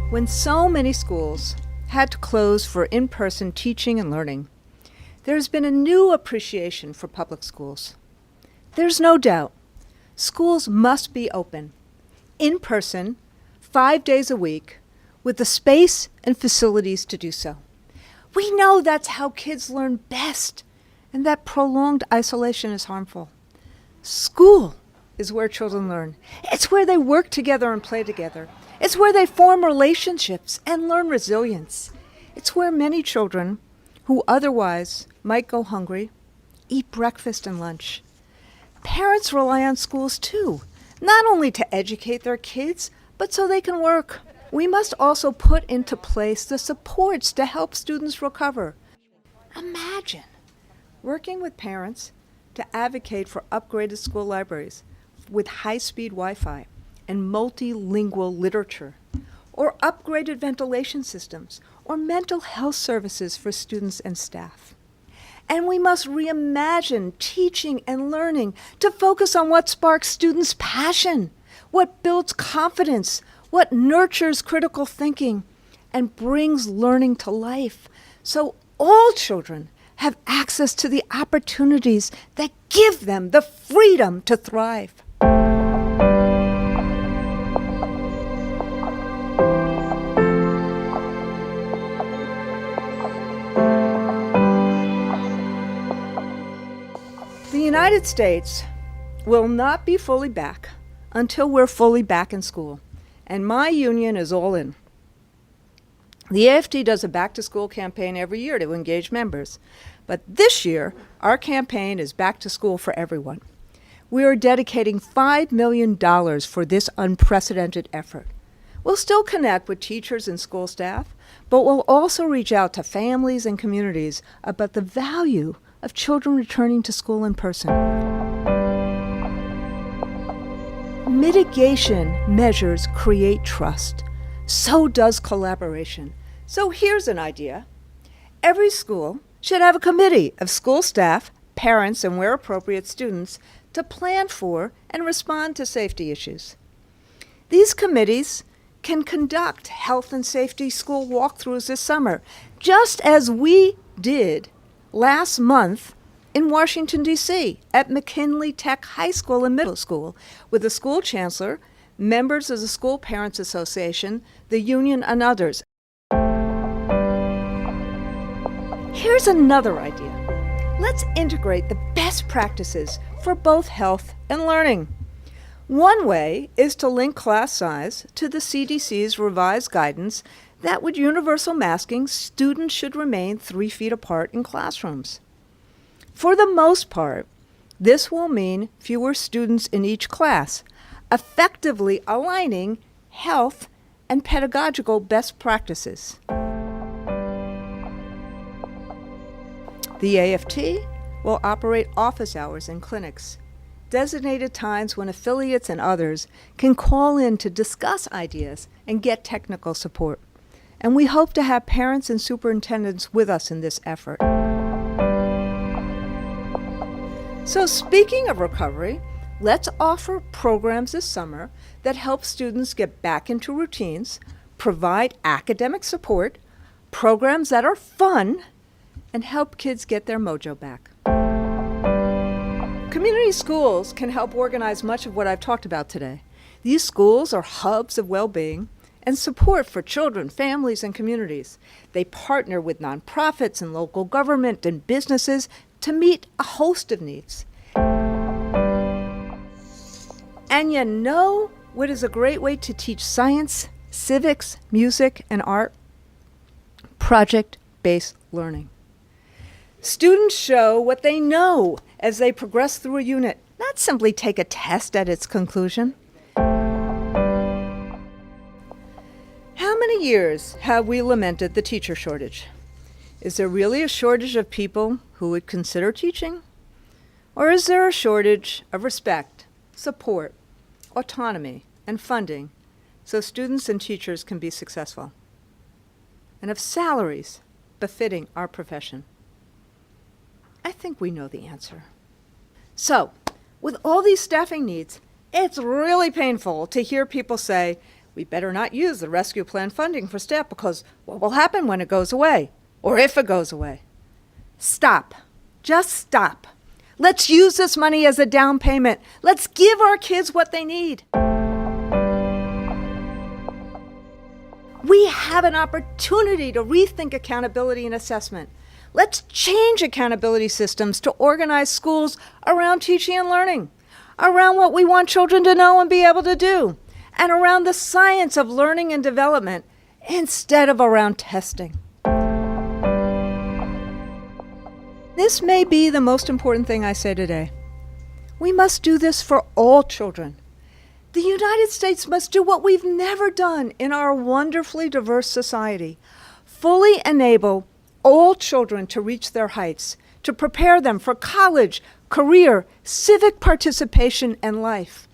When so many schools had to close for in-person teaching and learning, there has been a new appreciation for public schools. There's no doubt schools must be open, in person, 5 days a week, with the space and facilities to do so. We know that's how kids learn best, and that prolonged isolation is harmful. School is where children learn. It's where they work together and play together. It's where they form relationships and learn resilience. It's where many children who otherwise might go hungry eat breakfast and lunch. Parents rely on schools too, not only to educate their kids, but so they can work. We must also put into place the supports to help students recover. Imagine working with parents to advocate for upgraded school libraries with high-speed Wi-Fi and multilingual literature, or upgraded ventilation systems, or mental health services for students and staff. And we must reimagine teaching and learning to focus on what sparks students' passion, what builds confidence, what nurtures critical thinking, and brings learning to life, so all children have access to the opportunities that give them the freedom to thrive. The United States will not be fully back until we're fully back in school, and my union is all in. The AFT does a back-to-school campaign every year to engage members, but this year our campaign is Back to School for Everyone. We are dedicating $5 million for this unprecedented effort. We'll still connect with teachers and school staff, but we'll also reach out to families and communities about the value of children returning to school in person. Mitigation measures create trust. So does collaboration. So here's an idea. Every school should have a committee of school staff, parents, and where appropriate, students to plan for and respond to safety issues. These committees can conduct health and safety school walkthroughs this summer, just as we did last month in Washington, D.C. at McKinley Tech High School and Middle School with the school chancellor, members of the School Parents Association, the union, and others. Here's another idea. Let's integrate the best practices for both health and learning. One way is to link class size to the CDC's revised guidance that with universal masking, students should remain 3 feet apart in classrooms. For the most part, this will mean fewer students in each class, effectively aligning health and pedagogical best practices. The AFT will operate office hours in clinics, designated times when affiliates and others can call in to discuss ideas and get technical support. And we hope to have parents and superintendents with us in this effort. So speaking of recovery, let's offer programs this summer that help students get back into routines, provide academic support, programs that are fun, and help kids get their mojo back. Community schools can help organize much of what I've talked about today. These schools are hubs of well-being and support for children, families, and communities. They partner with nonprofits and local government and businesses to meet a host of needs. And you know what is a great way to teach science, civics, music, and art? Project-based learning. Students show what they know as they progress through a unit, not simply take a test at its conclusion. How many years have we lamented the teacher shortage? Is there really a shortage of people who would consider teaching? Or is there a shortage of respect, support, autonomy, and funding so students and teachers can be successful? And of salaries befitting our profession? I think we know the answer. So, with all these staffing needs, it's really painful to hear people say, We better not use the rescue plan funding for staff because what will happen when it goes away? Or if it goes away? Stop. Just stop. Let's use this money as a down payment. Let's give our kids what they need. We have an opportunity to rethink accountability and assessment. Let's change accountability systems to organize schools around teaching and learning, around what we want children to know and be able to do, and around the science of learning and development instead of around testing. This may be the most important thing I say today. We must do this for all children. The United States must do what we've never done in our wonderfully diverse society: fully enable all children to reach their heights, to prepare them for college, career, civic participation, and life.